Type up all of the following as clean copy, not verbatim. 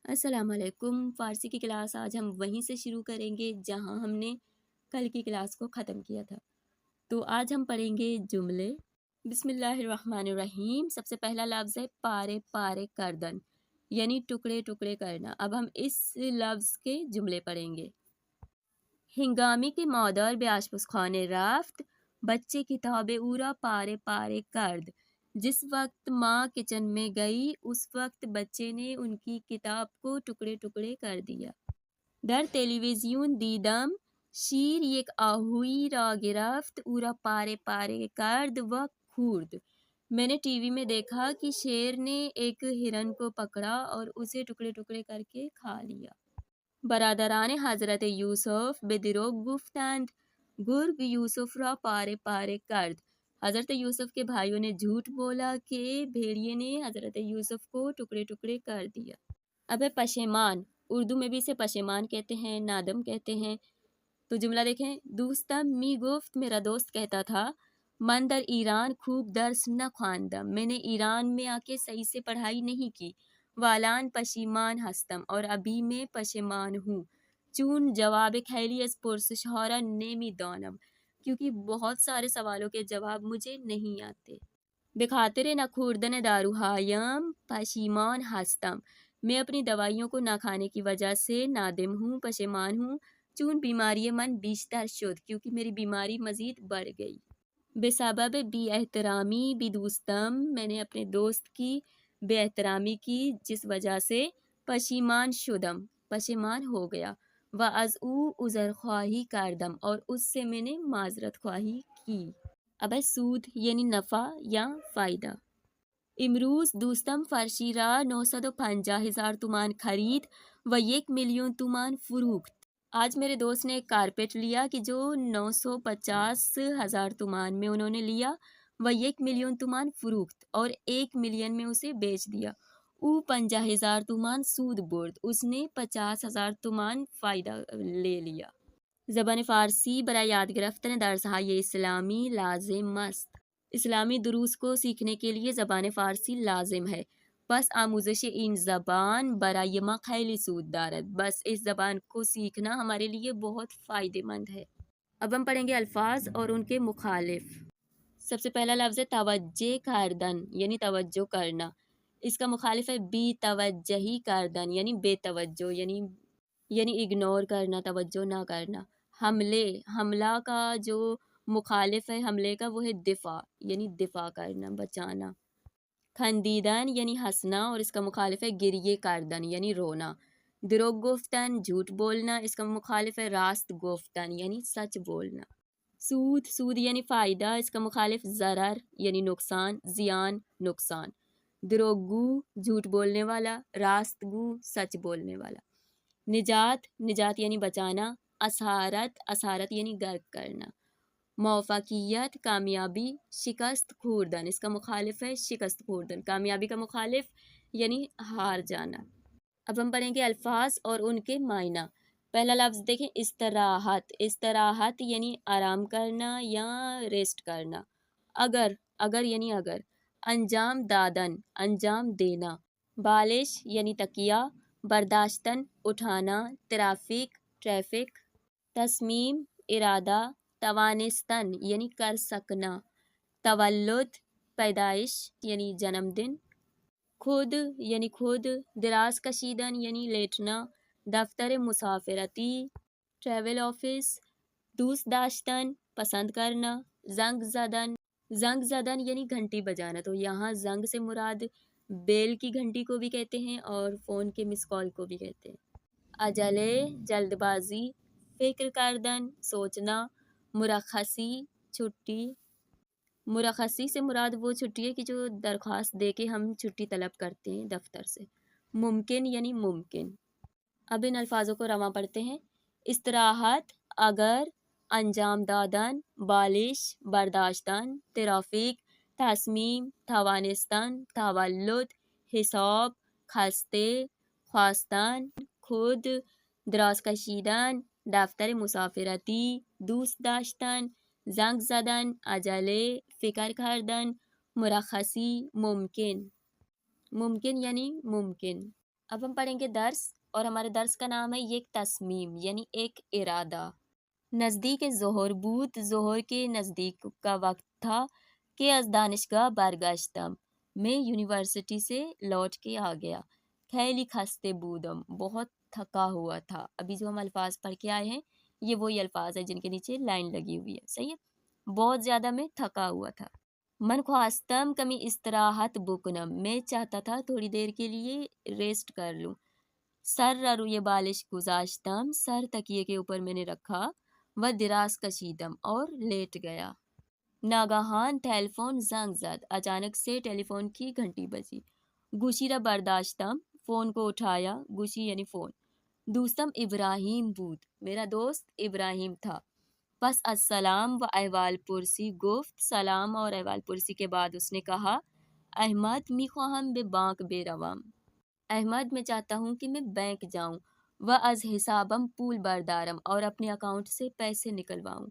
السلام علیکم۔ فارسی کی کلاس آج ہم وہیں سے شروع کریں گے جہاں ہم نے کل کی کلاس کو ختم کیا تھا۔ تو آج ہم پڑھیں گے جملے۔ بسم اللہ الرحمن الرحیم۔ سب سے پہلا لفظ ہے پارے پارے کردن، یعنی ٹکڑے ٹکڑے کرنا۔ اب ہم اس لفظ کے جملے پڑھیں گے۔ ہنگامی کے مادر به آشپزخانه رفت، بچے کتابیں اورا پارے پارے کرد۔ جس وقت ماں کچن میں گئی اس وقت بچے نے ان کی کتاب کو ٹکڑے ٹکڑے کر دیا۔ در تلویزیون دیدم شیر یک آہوئی را گرفت او را پارے پارے کرد و خورد۔ میں نے ٹی وی میں دیکھا کہ شیر نے ایک ہرن کو پکڑا اور اسے ٹکڑے ٹکڑے کر کے کھا لیا۔ برادران حضرت یوسف به دروغ گفتند گرگ یوسف را پارے پارے کرد۔ حضرت یوسف کے بھائیوں نے جھوٹ بولا کہ بھیڑیے نے حضرت یوسف کو ٹکڑے ٹکڑے کر دیا۔ اب ہے پشیمان۔ اردو میں بھی اسے پشیمان کہتے ہیں، نادم کہتے ہیں۔ تو جملہ دیکھیں۔ دوستم می گفت، میرا دوست کہتا تھا، من در ایران خوب درس نہ خواندم، میں نے ایران میں آ کے صحیح سے پڑھائی نہیں کی۔ والان پشیمان ہستم، اور ابھی میں پشیمان ہوں۔ چون جواب خیلی از پرسش ها را نمی دانم، کیونکہ بہت سارے سوالوں کے جواب مجھے نہیں آتے۔ بخاطر نخوردن داروهایم پشیمان هستم، میں اپنی دوائیوں کو نہ کھانے کی وجہ سے نادم ہوں، پشیمان ہوں۔ چون بیماری من بیشتر شد، کیونکہ میری بیماری مزید بڑھ گئی۔ بسبب بی احترامی بی دوستم، میں نے اپنے دوست کی بے احترامی کی جس وجہ سے پشیمان شدم، پشیمان ہو گیا۔ و از او عذرخواہی کردم، اور اس سے میں نے معذرت خواہی کی۔ اب ہے سود یعنی نفع یا فائدہ۔ امروز دوستم فرشی را 950,000 تومان خرید و 1,000,000 تومان فروخت۔ آج میرے دوست نے ایک کارپیٹ لیا کہ جو 950,000 تومان میں انہوں نے لیا، وہ 1,000,000 تومان فروخت، اور 1,000,000 میں اسے بیچ دیا۔ او 50,000 تومان سود برد، اس نے 50,000 تومان فائدہ لے لیا۔ زبان فارسی برای یاد گرفتن درسهای اسلامی لازم است۔ اسلامی دروس کو سیکھنے کے لیے زبان فارسی لازم ہے۔ بس آموزش این زبان برای ما خیلی سود دارد، بس اس زبان کو سیکھنا ہمارے لیے بہت فائدے مند ہے۔ اب ہم پڑھیں گے الفاظ اور ان کے مخالف۔ سب سے پہلا لفظ ہے توجہ کردن، یعنی توجہ کرنا۔ اس کا مخالف ہے بی توجہی کردن، یعنی بے توجہ، یعنی اگنور کرنا، توجہ نہ کرنا۔ حملے، حملہ کا جو مخالف ہے حملے کا وہ ہے دفاع، یعنی دفاع کرنا، بچانا۔ خندیدن یعنی ہنسنا، اور اس کا مخالف ہے گریہ کردن، یعنی رونا۔ دروغ گفتن جھوٹ بولنا، اس کا مخالف ہے راست گفتن، یعنی سچ بولنا۔ سود، سود یعنی فائدہ، اس کا مخالف ضرر یعنی نقصان، زیان، نقصان۔ دروغ گو جھوٹ بولنے والا، راست گو سچ بولنے والا۔ نجات، نجات یعنی بچانا۔ اسارت، اسارت یعنی غرق کرنا۔ موفقیت کامیابی، شکست خوردن، اس کا مخالف ہے شکست خوردن، کامیابی کا مخالف یعنی ہار جانا۔ اب ہم پڑھیں گے الفاظ اور ان کے معنی۔ پہلا لفظ دیکھیں استراحت، استراحت یعنی آرام کرنا یا ریسٹ کرنا۔ اگر، اگر یعنی اگر۔ انجام دادن، انجام دینا۔ بالش یعنی تکیہ۔ برداشتن اٹھانا، ٹریفک، ٹریفک۔ تصمیم، ارادہ۔ توانستن یعنی کر سکنا۔ تولد، پیدائش یعنی جنم دن۔ خود یعنی خود۔ دراز کشیدن یعنی لیٹنا۔ دفتر مسافرتی، ٹریول آفس۔ دوست داشتن، پسند کرنا۔ زنگ زدن، زنگ زدن یعنی گھنٹی بجانا، تو یہاں زنگ سے مراد بیل کی گھنٹی کو بھی کہتے ہیں اور فون کے مس کال کو بھی کہتے ہیں۔ عجلے، جلد بازی۔ فکر کردن، سوچنا۔ مرخصی، چھٹی۔ مرخصی سے مراد وہ چھٹی ہے کہ جو درخواست دے کے ہم چھٹی طلب کرتے ہیں دفتر سے۔ ممکن یعنی ممکن۔ اب ان الفاظوں کو رواں پڑھتے ہیں۔ استراحت، اگر۔ انجام دادن، بالش، برداشتن۔ ترافیک، تصمیم، توانستن، تولد، حساب، خستے، خواستن، خود، دراز کشیدن، دفتر مسافرتی، دوست داشتن، زنگ زدن، عجله، فکر کردن، مرخصی، ممکن۔ ممکن یعنی ممکن۔ اب ہم پڑھیں گے درس، اور ہمارے درس کا نام ہے یہ تصمیم یعنی ایک ارادہ۔ نزدیک ظہر بود، ظہر کے نزدیک کا وقت تھا کہ از دانشگاہ برگشتم، میں یونیورسٹی سے لوٹ کے آ گیا۔ خیلی خستے بودم، بہت تھکا ہوا تھا۔ ابھی جو ہم الفاظ پڑھ کے آئے ہیں یہ وہی الفاظ ہیں جن کے نیچے لائن لگی ہوئی ہے، صحیح ہے؟ بہت زیادہ میں تھکا ہوا تھا۔ من خواستم کمی استراحت بکنم، میں چاہتا تھا تھوڑی دیر کے لیے ریسٹ کر لوں۔ سر را روی بالش گزاشتم، سر تکیے کے اوپر میں نے رکھا، و دراز کشیدم، اور لیٹ گیا۔ ناگہان ٹیلی فون زنگ زد، اچانک سے ٹیلی فون کی گھنٹی بجی۔ گوشی را برداشتم، فون کو اٹھایا، گوشی یعنی فون۔ دوستم ابراہیم بود، میرا دوست ابراہیم تھا۔ پس السلام و احوال پرسی گفت، سلام اور احوال پرسی کے بعد اس نے کہا، احمد میخواهم به بانک بروم، احمد میں چاہتا ہوں کہ میں بینک جاؤں، و از حسابم پول بردارم، اور اپنے اکاؤنٹ سے پیسے نکلواؤں۔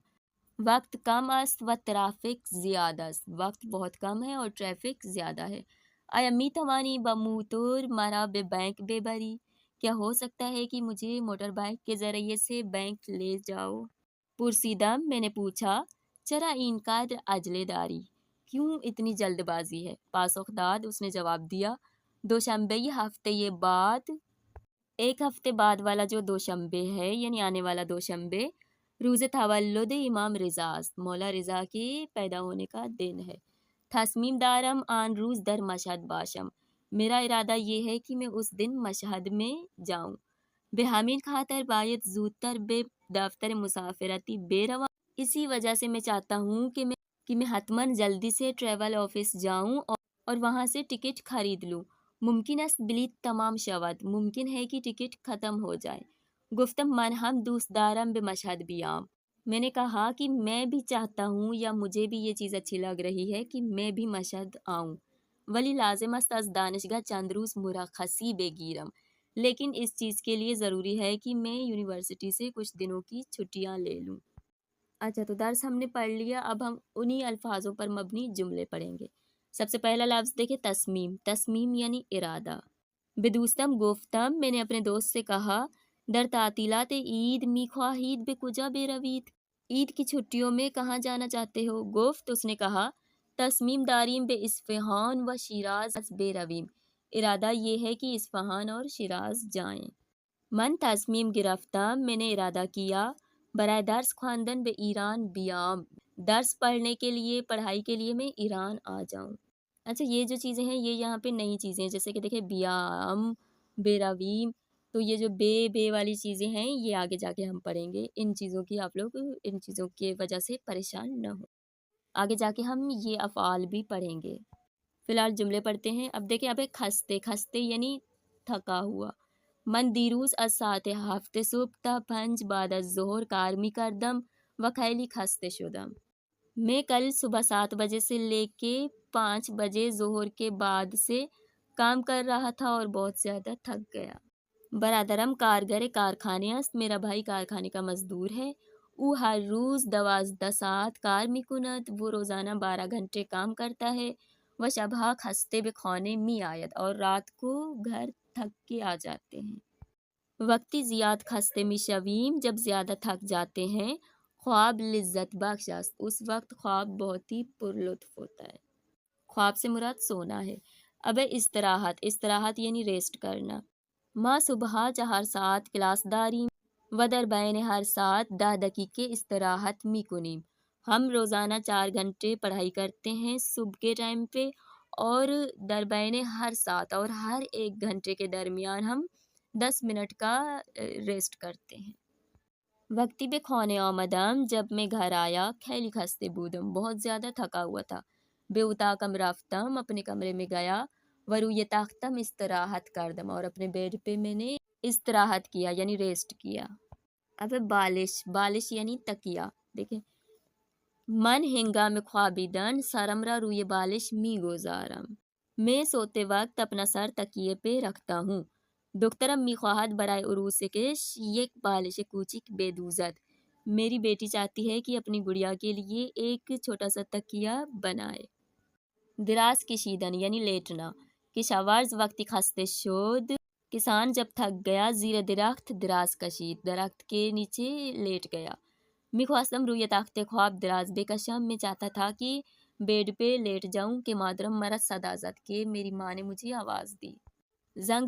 وقت کم است و ٹریفک زیادہ است، وقت بہت کم ہے اور ٹریفک زیادہ ہے۔ آیا می توانی با موتور مرا به بینک ببری، کیا ہو سکتا ہے کہ مجھے موٹر بائک کے ذریعے سے بینک لے جاؤ؟ پرسیدم، میں نے پوچھا، چرا این قدر عجلے داری، کیوں اتنی جلد بازی ہے؟ پاسخ داد، اس نے جواب دیا، دوشنبے ہفتے بعد، ایک ہفتے بعد والا جو دوشنبے ہے یعنی آنے والا دوشنبے، روز تولد امام رضا است، مولا رضا کے پیدا ہونے کا دن ہے۔ تصمیم دارم آن روز در مشہد باشم، میرا ارادہ یہ ہے کہ میں اس دن مشہد میں جاؤں۔ بے ہمین خاطر باید زودتر بے دفتر مسافرتی بیروم، اسی وجہ سے میں چاہتا ہوں کہ میں حتماً جلدی سے ٹریول آفس جاؤں اور وہاں سے ٹکٹ خرید لوں۔ ممکن است بلیط تمام شود، ممکن ہے کہ ٹکٹ ختم ہو جائے۔ گفتم من ہم دوست دارم بے مشہد بیام، میں نے کہا کہ میں بھی چاہتا ہوں یا مجھے بھی یہ چیز اچھی لگ رہی ہے کہ میں بھی مشہد آؤں۔ ولی لازم است از دانشگاہ چند روز مرخصی بگیرم، لیکن اس چیز کے لیے ضروری ہے کہ میں یونیورسٹی سے کچھ دنوں کی چھٹیاں لے لوں۔ اچھا، تو درس ہم نے پڑھ لیا، اب ہم انہی الفاظوں پر مبنی جملے پڑھیں گے۔ سب سے پہلا لفظ دیکھیں، تصمیم، تصمیم یعنی ارادہ۔ بدوستم گفتم، میں نے اپنے دوست سے کہا، در تعطیلات عید میخواهید به کجا بروید، عید کی چھٹیوں میں کہاں جانا چاہتے ہو؟ گفت، اس نے کہا، تصمیم داریم به اصفهان و شیراز برویم، ارادہ یہ ہے کہ اصفہان اور شیراز جائیں۔ من تصمیم گرفتم، میں نے ارادہ کیا، برائے درس خواندن به ایران بیام، درس پڑھنے کے لیے، پڑھائی کے لیے میں ایران آ جاؤں۔ اچھا، یہ جو چیزیں ہیں یہ یہاں پہ نئی چیزیں ہیں، جیسے کہ دیکھیں بیام، بیراویم، تو یہ جو بے والی چیزیں ہیں یہ آگے جا کے ہم پڑھیں گے، ان چیزوں کی آپ لوگ ان چیزوں کی وجہ سے پریشان نہ ہو، آگے جا کے ہم یہ افعال بھی پڑھیں گے۔ فی الحال جملے پڑھتے ہیں۔ اب دیکھیں، اب ایک خستے، خستے یعنی تھکا ہوا۔ من دیروز از ساعت 7 صبح تا 5 بعد از ظہر کار می کردم و خیلی خسته شدم، میں کل صبح 7 بجے سے لے کے 5 بجے ظہر کے بعد سے کام کر رہا تھا اور بہت زیادہ تھک گیا۔ برادرم کارگر کارخانے است، میرا بھائی کارخانے کا مزدور ہے۔ او ہر روز 12 ساعت کار می کند، وہ روزانہ 12 گھنٹے کام کرتا ہے۔ و شبها خسته به خانه می آید، اور رات کو گھر تھک کے آ جاتے ہیں۔ وقتی زیاد خسته می شویم، جب زیادہ تھک جاتے ہیں، خواب لذت بخش است، اس وقت خواب بہت ہی پرلطف ہوتا ہے۔ خواب سے مراد سونا ہے۔ اب استراحت، استراحت یعنی ریسٹ کرنا۔ ما صبح 4 ساعت کلاس داریم و در بین ہر ساعت 10 دقیقے استراحت می کنیم، ہم روزانہ 4 گھنٹے پڑھائی کرتے ہیں صبح کے ٹائم پہ، اور در بین ہر ساعت، اور ہر 1 گھنٹے کے درمیان ہم 10 منٹ کا ریسٹ کرتے ہیں۔ وقتی به خانه آمدم، جب میں گھر آیا، خیلی خسته بودم، بہت زیادہ تھکا ہوا تھا۔ به اتاقم رفتم، اپنے کمرے میں گیا، و روی تختم استراحت کردم، اور اپنے بیڈ پہ میں نے استراحت کیا یعنی ریسٹ کیا۔ اب بالش، بالش یعنی تکیہ، دیکھیں، من ہنگام خوابیدن سرم را روی بالش می گذارم، میں سوتے وقت اپنا سر تکیے پہ رکھتا ہوں۔ دخترم می خواهد برای عروسکش یک بالش کوچک بدوزد، میری بیٹی چاہتی ہے کہ اپنی گڑیا کے لیے ایک چھوٹا سا تکیہ بنائے۔ دراز کشیدن یعنی لیٹنا، کشاورز وقتی خسته شد، کسان جب تھک گیا زیر درخت دراز کشید، درخت کے نیچے لیٹ گیا۔ میخواستم روی تخت خواب دراز بکشم، میں چاہتا تھا کہ بیڈ پہ لیٹ جاؤں کہ مادرم مرد صدا زد کہ میری ماں نے مجھے آواز دی۔ زنگ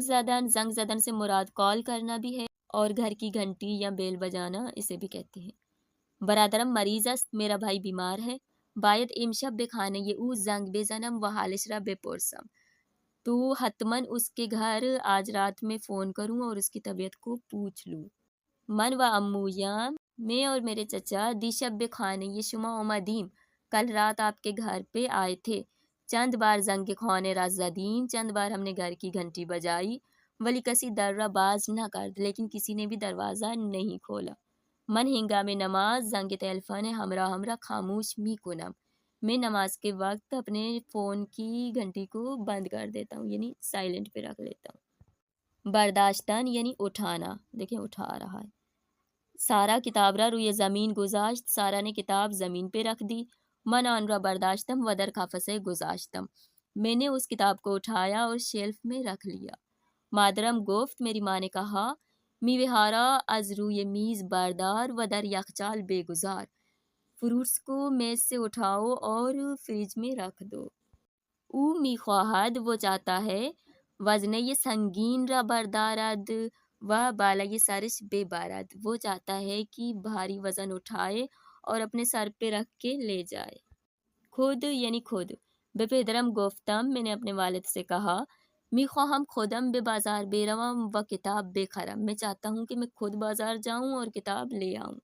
زدن سے مراد کال کرنا بھی ہے اور گھر کی گھنٹی یا بیل بجانا اسے بھی کہتے ہیں۔ برادرم مریض است، میرا بھائی بیمار ہے، باید امشب بخانه او زنگ بزنم و حالش را بپرسم، تو حتماً اس کے گھر آج رات میں فون کروں اور اس کی طبیعت کو پوچھ لوں۔ من و امویم، میں اور میرے چچا دیشب بخانه شما آمدیم، کل رات آپ کے گھر پہ آئے تھے، چند بار زنگ خانے را زدیم، چند بار ہم نے گھر کی گھنٹی بجائی، ولی کسی در را باز نہ کرد، لیکن کسی نے بھی دروازہ نہیں کھولا۔ من ہنگام نماز زنگ تلفن ہمراہ خاموش می کنم، میں نماز کے وقت اپنے فون کی گھنٹی کو بند کر دیتا ہوں، یعنی سائلنٹ پہ رکھ لیتا ہوں۔ برداشتن یعنی اٹھانا، دیکھیں اٹھا رہا ہے۔ سارا کتاب را روی زمین گذاشت، سارا نے کتاب زمین پہ رکھ دی۔ من آن را برداشتم و در قفسه گذاشتم، میں نے اس کتاب کو اٹھایا اور شیلف میں رکھ لیا۔ مادرم گفت، میری ماں نے کہا، میوه را از روی میز بردار و در یخچال بگذار، فروٹس کو میز سے اٹھاؤ اور فریج میں رکھ دو۔ او میخواهد، وہ چاہتا ہے، وزنه سنگین را بردارد و بالای سرش ببرد، وہ چاہتا ہے کہ بھاری وزن اٹھائے اور اپنے سر پہ رکھ کے لے جائے۔ خود یعنی خود، به پدرم گفتم، میں نے اپنے والد سے کہا، میخواهم خودم به بازار بروم و کتاب بخرم، میں چاہتا ہوں کہ میں خود بازار جاؤں اور کتاب لے آؤں۔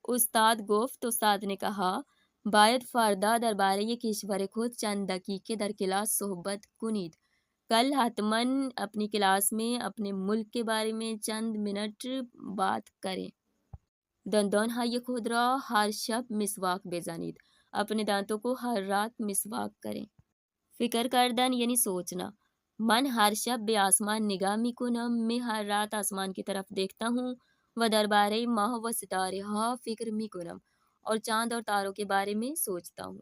استاد گفت، استاد نے کہا، باید فردا درباره کشور خود چند دقیقه در کلاس صحبت کنید، کل حتماً اپنی کلاس میں اپنے ملک کے بارے میں چند منٹ بات کریں۔ دندانهای خود را ہر شب مسواک بزنید، اپنے دانتوں کو ہر رات مسواک کریں۔ فکر کردن یعنی سوچنا، من ہر شب به آسمان نگاه می کنم، میں ہر رات آسمان کی طرف دیکھتا ہوں، و درباره ماه و ستاره ها فکر می کنم، اور چاند اور تاروں کے بارے میں سوچتا ہوں۔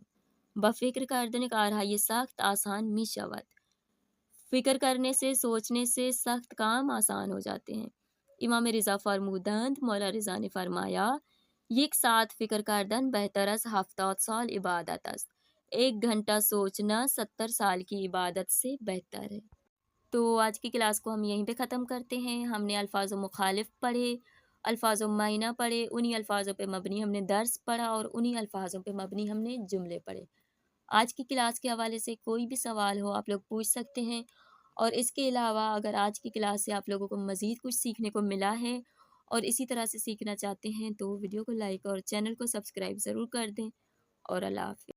با فکر کردن کارهای سخت آسان می شود، فکر کرنے سے سوچنے سے سخت کام آسان ہو جاتے ہیں۔ امام رضا فرمودند، مولا رضا نے فرمایا، یک ساعت فکر کردن بہتر از 70 سال عبادت است، ایک گھنٹہ سوچنا 70 سال کی عبادت سے بہتر ہے۔ تو آج کی کلاس کو ہم یہیں پہ ختم کرتے ہیں۔ ہم نے الفاظ و مخالف پڑھے، الفاظ و معینہ پڑھے، انہی الفاظوں پہ مبنی ہم نے درس پڑھا اور انہی الفاظوں پہ مبنی ہم نے جملے پڑھے۔ آج کی کلاس کے حوالے سے کوئی بھی سوال ہو آپ لوگ پوچھ سکتے ہیں، اور اس کے علاوہ اگر آج کی کلاس سے آپ لوگوں کو مزید کچھ سیکھنے کو ملا ہے اور اسی طرح سے سیکھنا چاہتے ہیں تو ویڈیو کو لائک اور چینل کو سبسکرائب ضرور کر دیں، اور اللہ حافظ۔